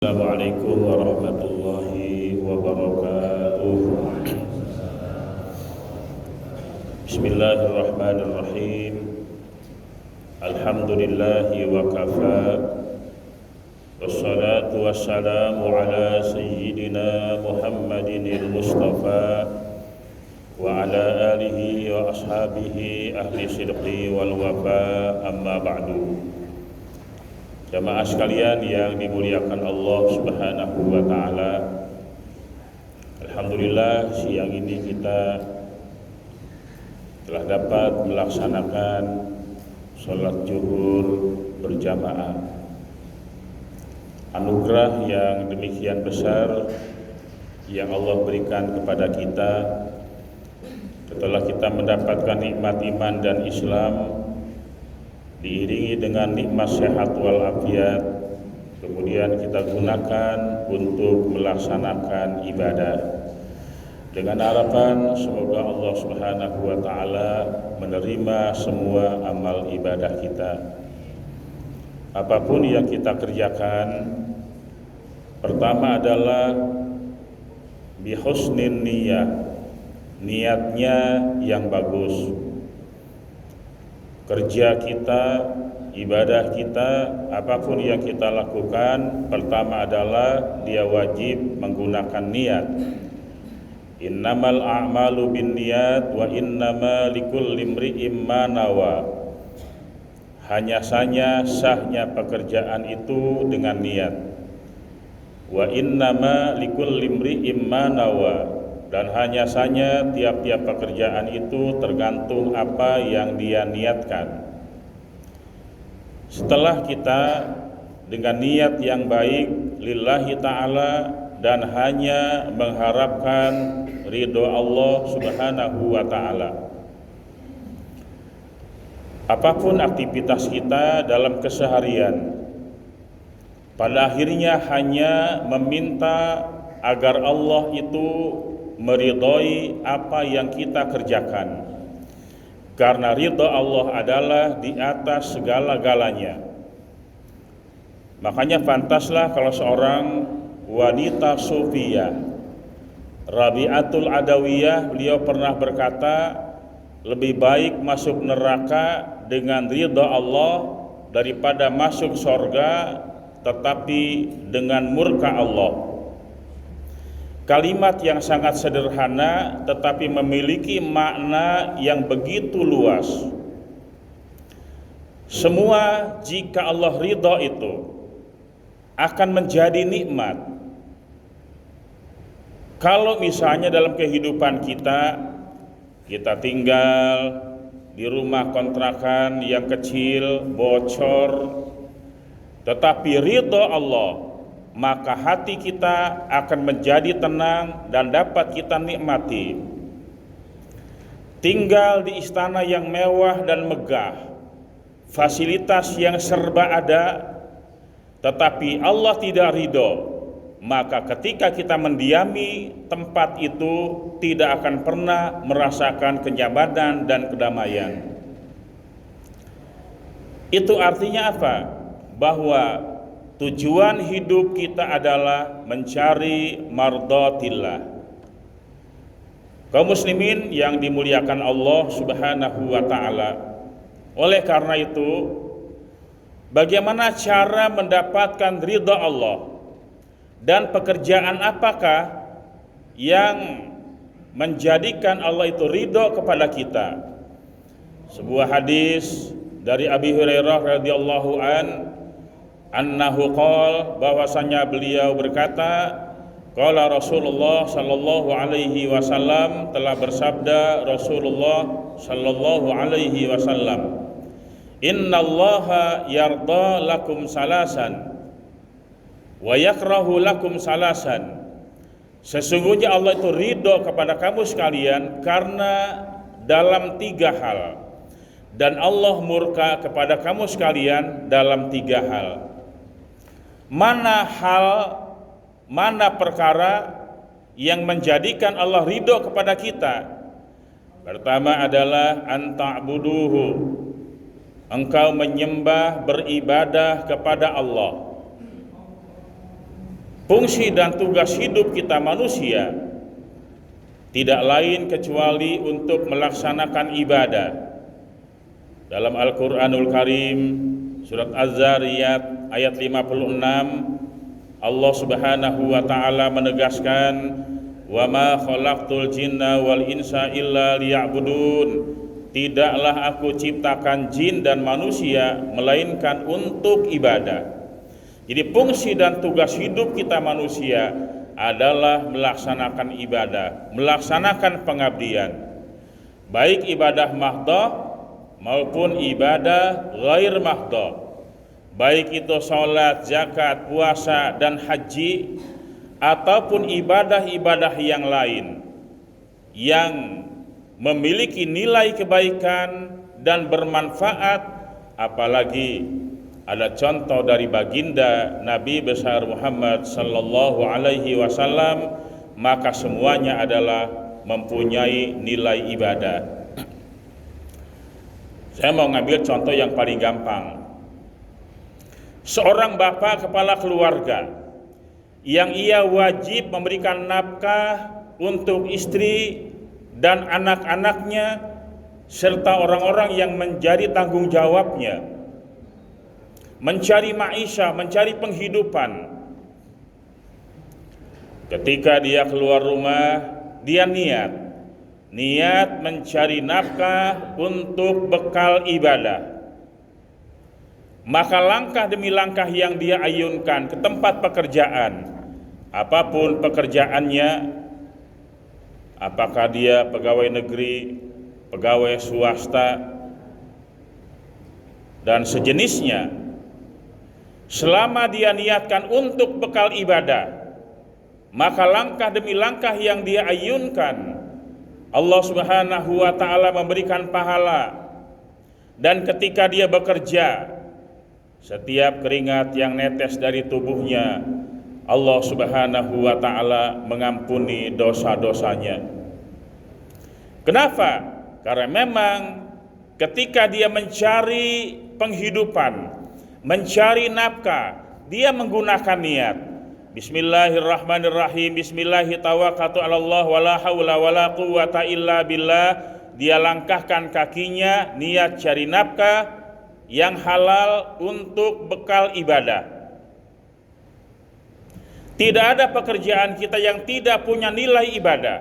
Assalamualaikum warahmatullahi wabarakatuh. Bismillahirrahmanirrahim. Alhamdulillahi wa kafa. Wassalatu wassalamu ala sayyidina Muhammadinil Mustafa wa ala alihi wa ashabihi ahli sidqi wal wafa, amma ba'du. Jamaah sekalian yang dimuliakan Allah Subhanahu wa taala. Alhamdulillah siang ini kita telah dapat melaksanakan sholat zuhur berjamaah. Anugerah yang demikian besar yang Allah berikan kepada kita setelah kita mendapatkan nikmat iman dan Islam, diiringi dengan nikmat sehat walafiat, kemudian kita gunakan untuk melaksanakan ibadah dengan harapan semoga Allah Subhanahu wa taala menerima semua amal ibadah kita. Apapun yang kita kerjakan, pertama adalah bihusnin niyah, niatnya yang bagus. Kerja kita, ibadah kita, apapun yang kita lakukan, pertama adalah dia wajib menggunakan niat. Innamal a'malu binniyat wa innama likulli imri'in ma nawa. Hanya saja sahnya pekerjaan itu dengan niat. Wa innama likulli imri'in ma nawa. Dan hanya saja tiap-tiap pekerjaan itu tergantung apa yang dia niatkan. Setelah kita dengan niat yang baik lillahi ta'ala dan hanya mengharapkan ridho Allah Subhanahu wa ta'ala, apapun aktivitas kita dalam keseharian, pada akhirnya hanya meminta agar Allah itu meridhoi apa yang kita kerjakan, karena ridha Allah adalah di atas segala-galanya. Makanya pantaslah kalau seorang wanita sufiyah, Rabi'atul Adawiyah, beliau pernah berkata, lebih baik masuk neraka dengan ridha Allah daripada masuk surga tetapi dengan murka Allah. Kalimat yang sangat sederhana tetapi memiliki makna yang begitu luas. Semua jika Allah ridha itu akan menjadi nikmat. Kalau misalnya dalam kehidupan kita tinggal di rumah kontrakan yang kecil, bocor, tetapi ridha Allah, maka hati kita akan menjadi tenang dan dapat kita nikmati. Tinggal di istana yang mewah dan megah, fasilitas yang serba ada, tetapi Allah tidak ridho, maka ketika kita mendiami tempat itu tidak akan pernah merasakan kenyamanan dan kedamaian. Itu artinya apa? Bahwa tujuan hidup kita adalah mencari mardhatillah. Kaum muslimin yang dimuliakan Allah Subhanahu wa taala. Oleh karena itu, bagaimana cara mendapatkan ridha Allah dan pekerjaan apakah yang menjadikan Allah itu ridha kepada kita? Sebuah hadis dari Abi Hurairah radhiyallahu annahu qala, bahwasanya beliau berkata, qala Rasulullah sallallahu alaihi wasallam, telah bersabda Rasulullah sallallahu alaihi wasallam, innallaha yarda lakum salasan wa yakrahu lakum salasan. Sesungguhnya Allah itu ridho kepada kamu sekalian karena dalam 3 hal, dan Allah murka kepada kamu sekalian dalam 3 hal. Mana perkara yang menjadikan Allah ridho kepada kita? Pertama adalah anta'buduhu, engkau menyembah, beribadah kepada Allah. Fungsi dan tugas hidup kita manusia tidak lain kecuali untuk melaksanakan ibadah. Dalam Al-Qur'anul Karim surat Az-Zariyat ayat 56, Allah Subhanahu wa taala menegaskan, "Wa ma khalaqtul jinna wal insa illa liya'budun." Tidaklah aku ciptakan jin dan manusia melainkan untuk ibadah. Jadi fungsi dan tugas hidup kita manusia adalah melaksanakan ibadah, melaksanakan pengabdian, baik ibadah mahdhah maupun ibadah ghair mahdhah, baik itu salat, zakat, puasa dan haji, ataupun ibadah-ibadah yang lain yang memiliki nilai kebaikan dan bermanfaat. Apalagi ada contoh dari baginda Nabi besar Muhammad sallallahu alaihi wasallam, maka semuanya adalah mempunyai nilai ibadah. Saya mau ngambil contoh yang paling gampang. Seorang bapak kepala keluarga yang ia wajib memberikan nafkah untuk istri dan anak-anaknya serta orang-orang yang menjadi tanggung jawabnya, mencari maisha, mencari penghidupan. Ketika dia keluar rumah, dia niat mencari nafkah untuk bekal ibadah. Maka langkah demi langkah yang dia ayunkan ke tempat pekerjaan, apapun pekerjaannya, apakah dia pegawai negeri, pegawai swasta, dan sejenisnya, selama dia niatkan untuk bekal ibadah, maka langkah demi langkah yang dia ayunkan, Allah Subhanahu wa taala memberikan pahala. Dan ketika dia bekerja, setiap keringat yang netes dari tubuhnya, Allah Subhanahu wa taala mengampuni dosa-dosanya. Kenapa? Karena memang ketika dia mencari penghidupan, mencari nafkah, dia menggunakan niat. Bismillahirrahmanirrahim. Bismillahi tawakkaltu 'alallah wala haula wala quwwata illa billah. Dia langkahkan kakinya, niat cari nafkah yang halal untuk bekal ibadah. Tidak ada pekerjaan kita yang tidak punya nilai ibadah.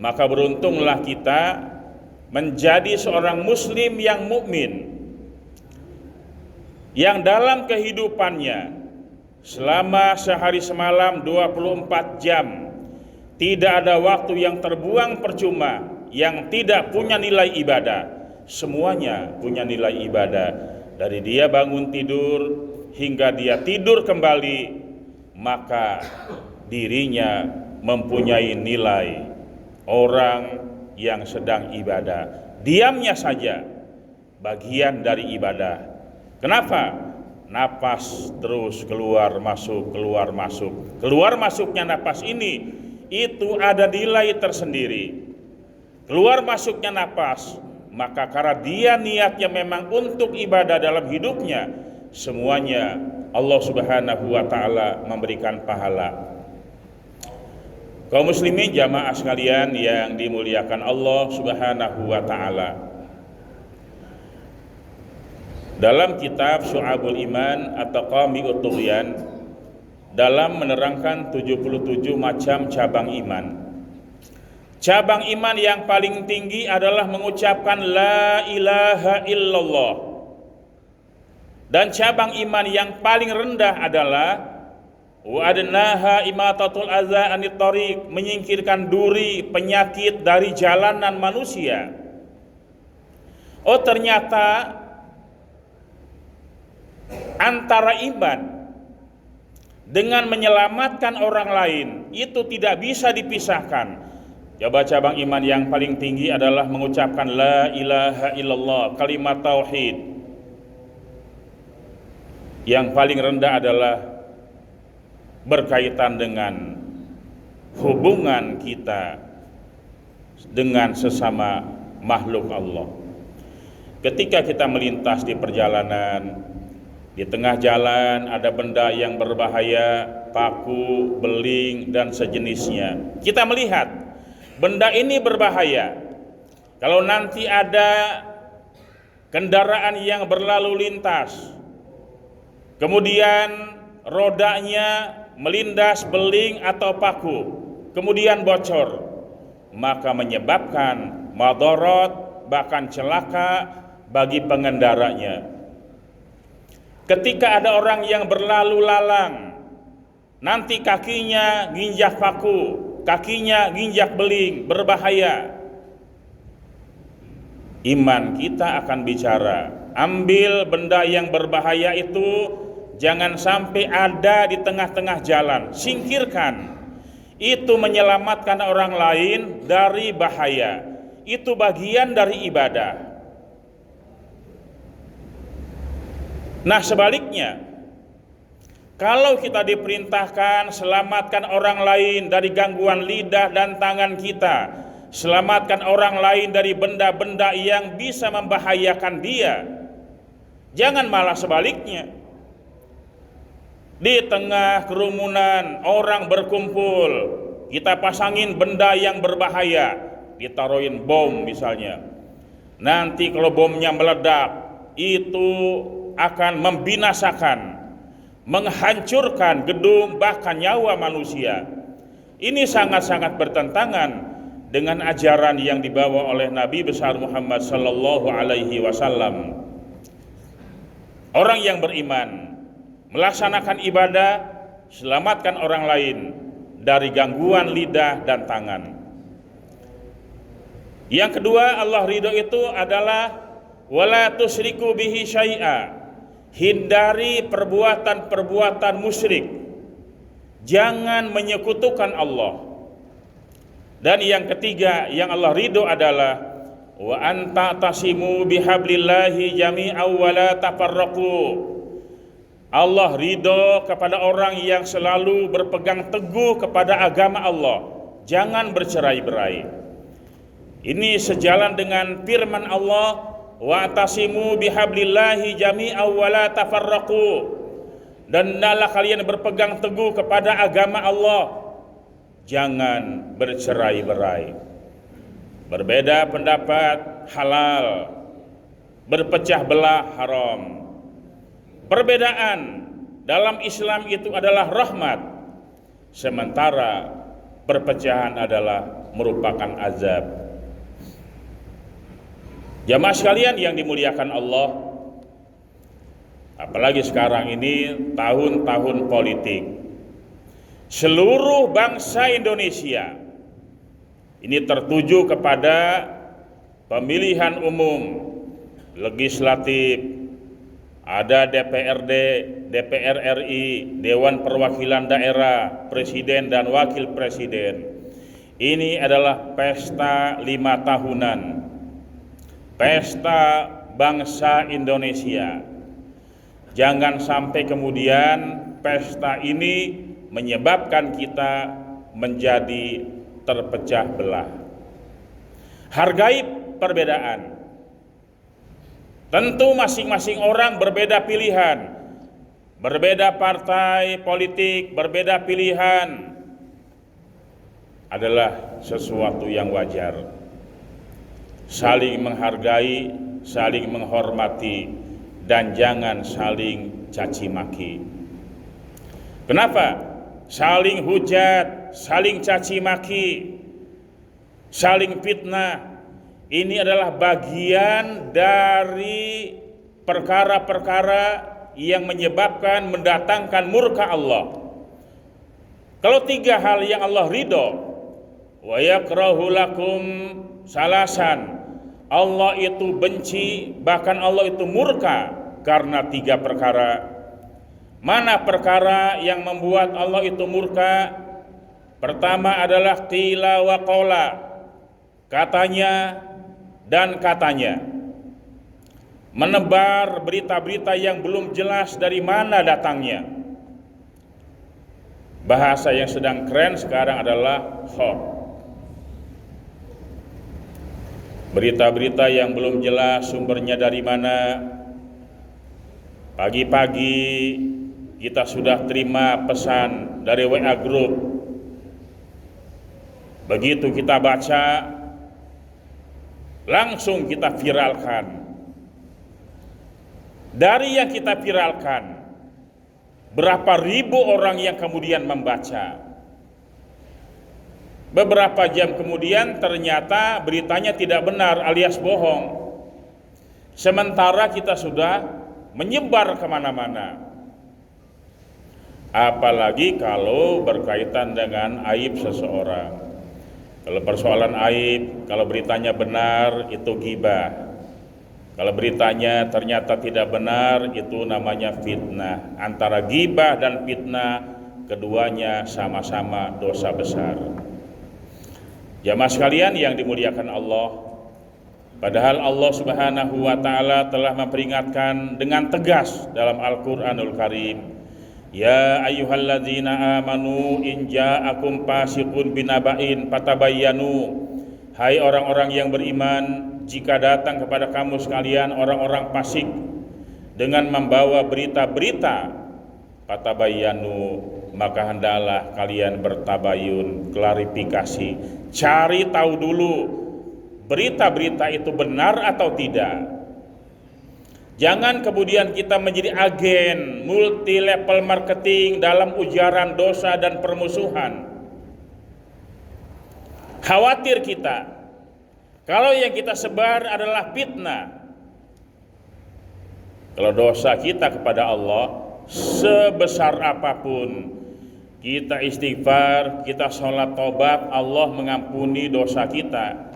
Maka beruntunglah kita menjadi seorang muslim yang mukmin, yang dalam kehidupannya selama sehari semalam 24 jam tidak ada waktu yang terbuang percuma, yang tidak punya nilai ibadah. Semuanya punya nilai ibadah. Dari dia bangun tidur hingga dia tidur kembali, maka dirinya mempunyai nilai orang yang sedang ibadah. Diamnya saja bagian dari ibadah. Kenapa? Napas terus keluar masuk, keluar masuk. Keluar masuknya napas ini itu ada nilai tersendiri. Keluar masuknya napas, maka karena dia niatnya memang untuk ibadah dalam hidupnya, semuanya Allah Subhanahu wa taala memberikan pahala. Kaum muslimin jamaah sekalian yang dimuliakan Allah Subhanahu wa taala. Dalam kitab Syu'abul Iman atau Qami'ut Tughyan, dalam menerangkan 77 macam cabang iman, cabang iman yang paling tinggi adalah mengucapkan la ilaha illallah. Dan cabang iman yang paling rendah adalah wa adnaha imatatul adza anit thariq, menyingkirkan duri, penyakit dari jalanan manusia. Oh, ternyata antara iman dengan menyelamatkan orang lain itu tidak bisa dipisahkan. Coba cabang iman yang paling tinggi adalah mengucapkan la ilaha illallah, kalimat tauhid. Yang paling rendah adalah berkaitan dengan hubungan kita dengan sesama makhluk Allah. Ketika kita melintas di perjalanan, di tengah jalan ada benda yang berbahaya, paku, beling, dan sejenisnya. Kita melihat benda ini berbahaya. Kalau nanti ada kendaraan yang berlalu lintas, kemudian rodanya melindas beling atau paku, kemudian bocor, maka menyebabkan madarat, bahkan celaka bagi pengendaranya. Ketika ada orang yang berlalu lalang, nanti kakinya nginjak paku, kakinya nginjak beling, berbahaya. Iman kita akan bicara, ambil benda yang berbahaya itu, jangan sampai ada di tengah-tengah jalan, singkirkan. Itu menyelamatkan orang lain dari bahaya. Itu bagian dari ibadah. Nah, sebaliknya, kalau kita diperintahkan selamatkan orang lain dari gangguan lidah dan tangan kita, selamatkan orang lain dari benda-benda yang bisa membahayakan dia, jangan malah sebaliknya. Di tengah kerumunan orang berkumpul, kita pasangin benda yang berbahaya, ditaruhin bom misalnya. Nanti kalau bomnya meledak, itu akan membinasakan, menghancurkan gedung, bahkan nyawa manusia. Ini sangat-sangat bertentangan dengan ajaran yang dibawa oleh Nabi besar Muhammad sallallahu alaihi wasallam. Orang yang beriman melaksanakan ibadah, selamatkan orang lain dari gangguan lidah dan tangan. Yang kedua, Allah ridho itu adalah wala tusyriku bihi syai'a, hindari perbuatan-perbuatan musyrik, jangan menyekutukan Allah. Dan yang ketiga yang Allah ridho adalah wa anta tasimu bihablillahi jami'an wa la tafarraqu. Allah ridho kepada orang yang selalu berpegang teguh kepada agama Allah, jangan bercerai-berai. Ini sejalan dengan firman Allah, wa'tasimu bihablillahi jami'an wa la tafarraqu, dan hendaklah kalian berpegang teguh kepada agama Allah, jangan bercerai-berai. Berbeda pendapat halal, berpecah belah haram. Perbedaan dalam Islam itu adalah rahmat, sementara perpecahan adalah merupakan azab. Jamaah sekalian yang dimuliakan Allah, apalagi sekarang ini tahun-tahun politik, seluruh bangsa Indonesia ini tertuju kepada pemilihan umum, legislatif, ada DPRD, DPR RI, Dewan Perwakilan Daerah, Presiden dan Wakil Presiden. Ini adalah pesta 5 tahunan, pesta bangsa Indonesia. Jangan sampai kemudian pesta ini menyebabkan kita menjadi terpecah belah. Hargai perbedaan. Tentu masing-masing orang berbeda pilihan, berbeda partai politik, berbeda pilihan, adalah sesuatu yang wajar. Saling menghargai, saling menghormati, dan jangan saling caci maki. Kenapa? Saling hujat, saling caci maki, saling fitnah, ini adalah bagian dari perkara-perkara yang menyebabkan mendatangkan murka Allah. Kalau 3 hal yang Allah ridho, wa yakrahu lakum salasan, Allah itu benci, bahkan Allah itu murka karena 3 perkara. Mana perkara yang membuat Allah itu murka? Pertama adalah qila wa qala, katanya dan katanya, menebar berita-berita yang belum jelas dari mana datangnya. Bahasa yang sedang keren sekarang adalah hoax. Berita-berita yang belum jelas sumbernya dari mana. Pagi-pagi kita sudah terima pesan dari WA Group. Begitu kita baca, langsung kita viralkan. Dari yang kita viralkan, berapa ribu orang yang kemudian membaca. Beberapa jam kemudian ternyata beritanya tidak benar alias bohong. Sementara kita sudah menyebar kemana-mana. Apalagi kalau berkaitan dengan aib seseorang. Kalau persoalan aib, kalau beritanya benar itu ghibah. Kalau beritanya ternyata tidak benar itu namanya fitnah. Antara ghibah dan fitnah keduanya sama-sama dosa besar. Jamaah sekalian yang dimuliakan Allah, padahal Allah Subhanahu wa taala telah memperingatkan dengan tegas dalam Al-Qur'anul Karim, ya ayyuhalladzina amanu in ja'akum fasiqun binaba'in fatabayyanu. Hai orang-orang yang beriman, jika datang kepada kamu sekalian orang-orang fasik dengan membawa berita-berita, fatabayyanu, maka hendaklah kalian bertabayun, klarifikasi, cari tahu dulu berita-berita itu benar atau tidak. Jangan kemudian kita menjadi agen multi level marketing dalam ujaran dosa dan permusuhan. Khawatir kita kalau yang kita sebar adalah fitnah. Kalau dosa kita kepada Allah sebesar apapun, kita istighfar, kita sholat taubat, Allah mengampuni dosa kita.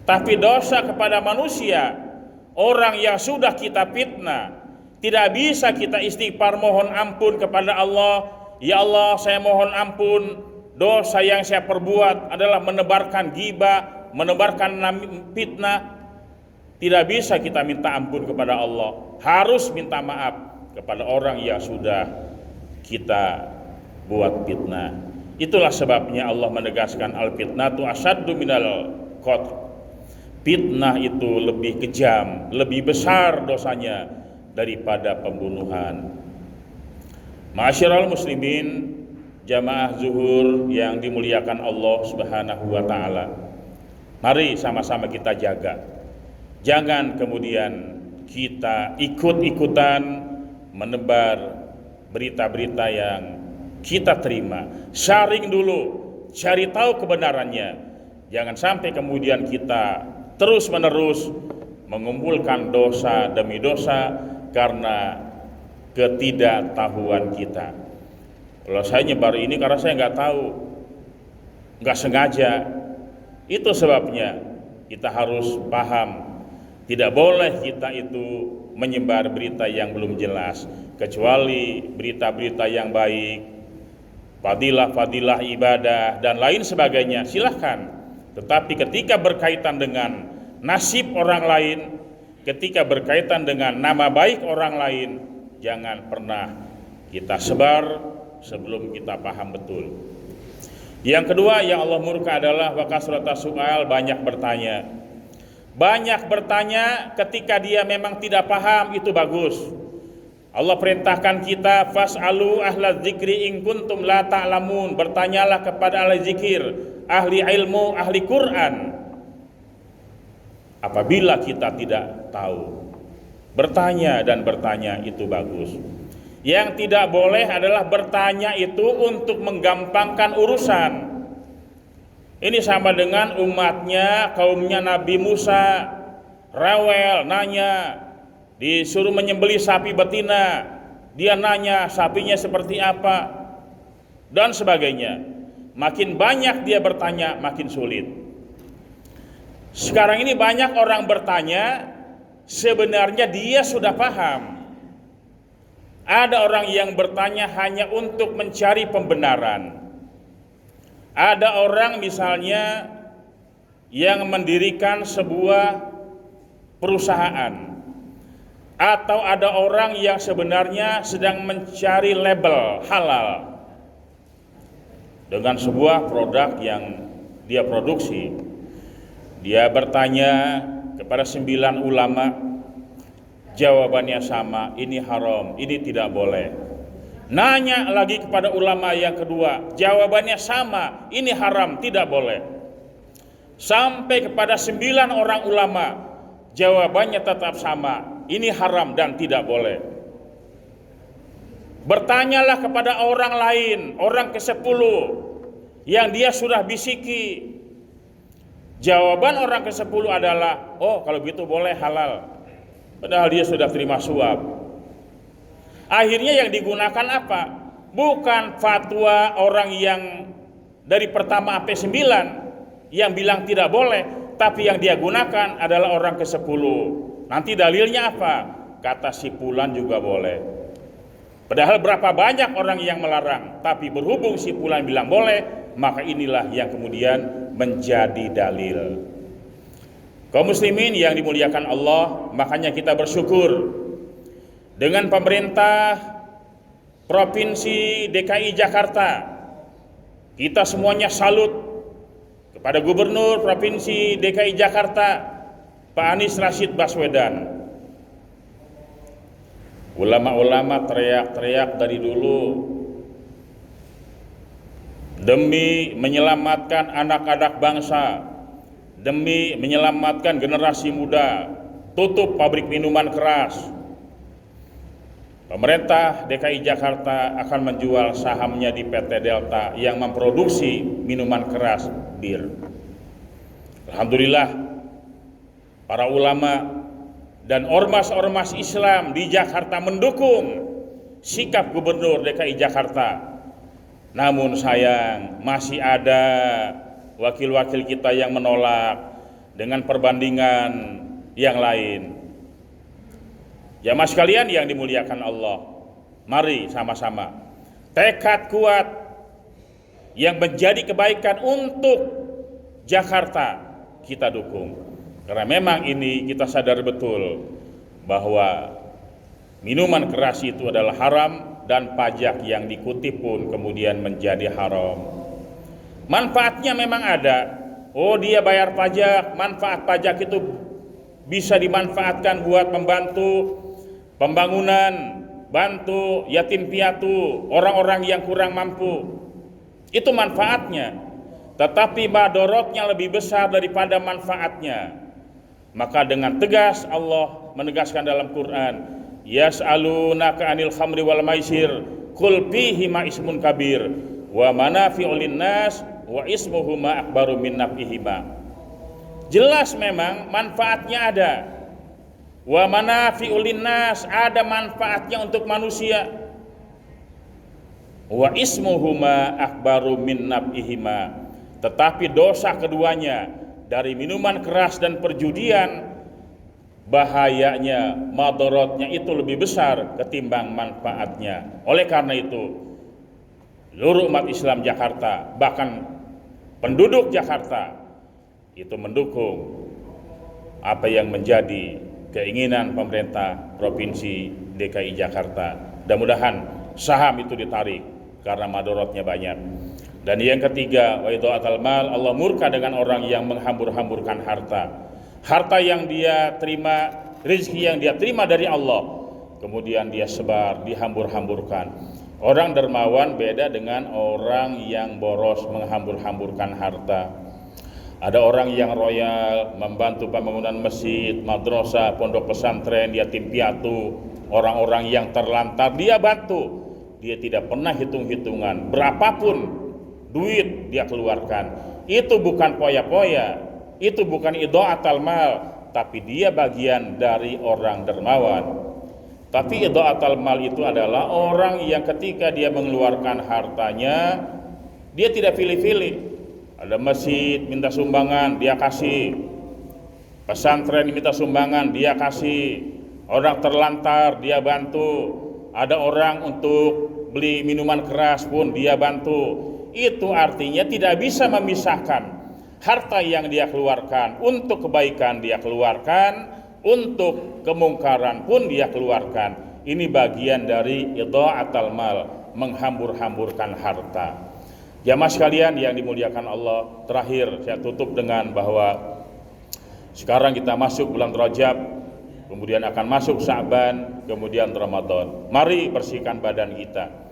Tapi dosa kepada manusia, orang yang sudah kita fitnah, tidak bisa kita istighfar mohon ampun kepada Allah. Ya Allah, saya mohon ampun, dosa yang saya perbuat adalah menebarkan ghibah, menebarkan fitnah. Tidak bisa kita minta ampun kepada Allah, harus minta maaf kepada orang yang sudah kita buat fitnah. Itulah sebabnya Allah menegaskan al-fitnatu asyaddu minal qatl. Fitnah itu lebih kejam, lebih besar dosanya daripada pembunuhan. Ma'asyiral muslimin, jamaah zuhur yang dimuliakan Allah Subhanahu wa taala. Mari sama-sama kita jaga. Jangan kemudian kita ikut-ikutan menebar berita-berita yang kita terima. Sharing dulu, cari tahu kebenarannya. Jangan sampai kemudian kita terus-menerus mengumpulkan dosa demi dosa karena ketidaktahuan kita. Kalau saya nyebar ini karena saya nggak tahu, nggak sengaja. Itu sebabnya kita harus paham. Tidak boleh kita itu menyebar berita yang belum jelas, kecuali berita-berita yang baik, fadilah-fadilah ibadah dan lain sebagainya, silahkan. Tetapi ketika berkaitan dengan nasib orang lain, ketika berkaitan dengan nama baik orang lain, jangan pernah kita sebar sebelum kita paham betul. Yang kedua yang Allah murka adalah wa kasratas su'al, banyak bertanya. Banyak bertanya ketika dia memang tidak paham, itu bagus. Allah perintahkan kita fas'alu ahla dzikri in kuntum la ta'lamun, bertanyalah kepada ahli zikir, ahli ilmu, ahli Quran apabila kita tidak tahu. Bertanya dan bertanya itu bagus. Yang tidak boleh adalah bertanya itu untuk menggampangkan urusan. Ini sama dengan umatnya, kaumnya Nabi Musa, rewel, nanya, disuruh menyembelih sapi betina, dia nanya sapinya seperti apa, dan sebagainya. Makin banyak dia bertanya, makin sulit. Sekarang ini banyak orang bertanya, sebenarnya dia sudah paham. Ada orang yang bertanya hanya untuk mencari pembenaran. Ada orang misalnya yang mendirikan sebuah perusahaan, atau ada orang yang sebenarnya sedang mencari label halal dengan sebuah produk yang dia produksi. Dia bertanya kepada 9 ulama, jawabannya sama, ini haram, ini tidak boleh. Nanya lagi kepada ulama yang kedua, jawabannya sama, ini haram, tidak boleh. Sampai kepada 9 orang ulama, jawabannya tetap sama, ini haram dan tidak boleh. Bertanyalah kepada orang lain, orang ke-10 yang dia sudah bisiki. Jawaban orang ke-10 adalah, oh kalau gitu boleh, halal. Padahal dia sudah terima suap. Akhirnya yang digunakan apa? Bukan fatwa orang yang dari pertama sampai 9 yang bilang tidak boleh, tapi yang dia gunakan adalah orang ke-10. Nanti dalilnya apa? Kata si fulan juga boleh. Padahal berapa banyak orang yang melarang, tapi berhubung si fulan bilang boleh, maka inilah yang kemudian menjadi dalil. Kaum muslimin yang dimuliakan Allah, makanya kita bersyukur dengan pemerintah Provinsi DKI Jakarta. Kita semuanya salut kepada Gubernur Provinsi DKI Jakarta, Pak Anies Rashid Baswedan. Ulama-ulama teriak-teriak dari dulu demi menyelamatkan anak-anak bangsa, demi menyelamatkan generasi muda, tutup pabrik minuman keras. Pemerintah DKI Jakarta akan menjual sahamnya di PT Delta yang memproduksi minuman keras bir. Alhamdulillah, para ulama dan ormas-ormas Islam di Jakarta mendukung sikap Gubernur DKI Jakarta. Namun sayang, masih ada wakil-wakil kita yang menolak dengan perbandingan yang lain. Jamaah sekalian yang dimuliakan Allah, mari sama-sama tekad kuat yang menjadi kebaikan untuk Jakarta kita dukung. Karena memang ini kita sadar betul bahwa minuman keras itu adalah haram dan pajak yang dikutip pun kemudian menjadi haram. Manfaatnya memang ada. Oh, dia bayar pajak, manfaat pajak itu bisa dimanfaatkan buat membantu pembangunan, bantu yatim piatu, orang-orang yang kurang mampu. Itu manfaatnya. Tetapi madorotnya lebih besar daripada manfaatnya. Maka dengan tegas Allah menegaskan dalam Quran, yas'alunaka 'anil khamri wal maisir qul fihima ismun kabir wa manafi'u linnas wa ismuhuma akbaru min naf'ihima. Jelas memang manfaatnya ada. Wa manafi'u linnas, ada manfaatnya untuk manusia. Wa ismuhuma akbaru min naf'ihima. Tetapi dosa keduanya dari minuman keras dan perjudian, bahayanya, madorotnya itu lebih besar ketimbang manfaatnya. Oleh karena itu, seluruh umat Islam Jakarta, bahkan penduduk Jakarta itu mendukung apa yang menjadi keinginan pemerintah Provinsi DKI Jakarta. Mudah-mudahan saham itu ditarik karena madorotnya banyak. Dan yang ketiga, wa idha'atul mal, Allah murka dengan orang yang menghambur-hamburkan harta. Harta yang dia terima, rezeki yang dia terima dari Allah, kemudian dia sebar, dihambur-hamburkan. Orang dermawan beda dengan orang yang boros menghambur-hamburkan harta. Ada orang yang royal, membantu pembangunan masjid, madrasah, pondok pesantren, yatim piatu, orang-orang yang terlantar, dia bantu. Dia tidak pernah hitung-hitungan, berapapun duit dia keluarkan. Itu bukan poya-poya, itu bukan idha'atul mal, tapi dia bagian dari orang dermawan. Tapi idha'atul mal itu adalah orang yang ketika dia mengeluarkan hartanya, dia tidak pilih-pilih. Ada masjid minta sumbangan, dia kasih. Pesantren minta sumbangan, dia kasih. Orang terlantar, dia bantu. Ada orang untuk beli minuman keras pun dia bantu. Itu artinya tidak bisa memisahkan harta yang dia keluarkan untuk kebaikan dia keluarkan, untuk kemungkaran pun dia keluarkan. Ini bagian dari idha'atul mal, menghambur-hamburkan harta. Jamaah sekalian yang dimuliakan Allah, terakhir saya tutup dengan bahwa sekarang kita masuk bulan Rajab, kemudian akan masuk Sya'ban, kemudian Ramadan. Mari bersihkan badan kita.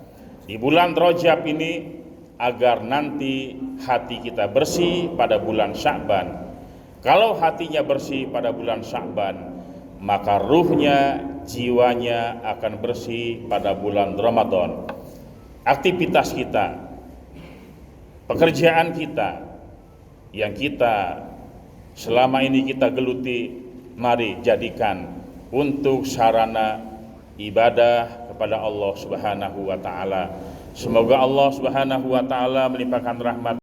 di bulan Rajab ini agar nanti hati kita bersih pada bulan Sya'ban. Kalau hatinya bersih pada bulan Sya'ban, maka ruhnya, jiwanya akan bersih pada bulan Ramadan. Aktivitas kita, pekerjaan kita yang kita selama ini kita geluti, mari jadikan untuk sarana ibadah kepada Allah Subhanahu wa taala. Semoga Allah Subhanahu wa taala melimpahkan rahmat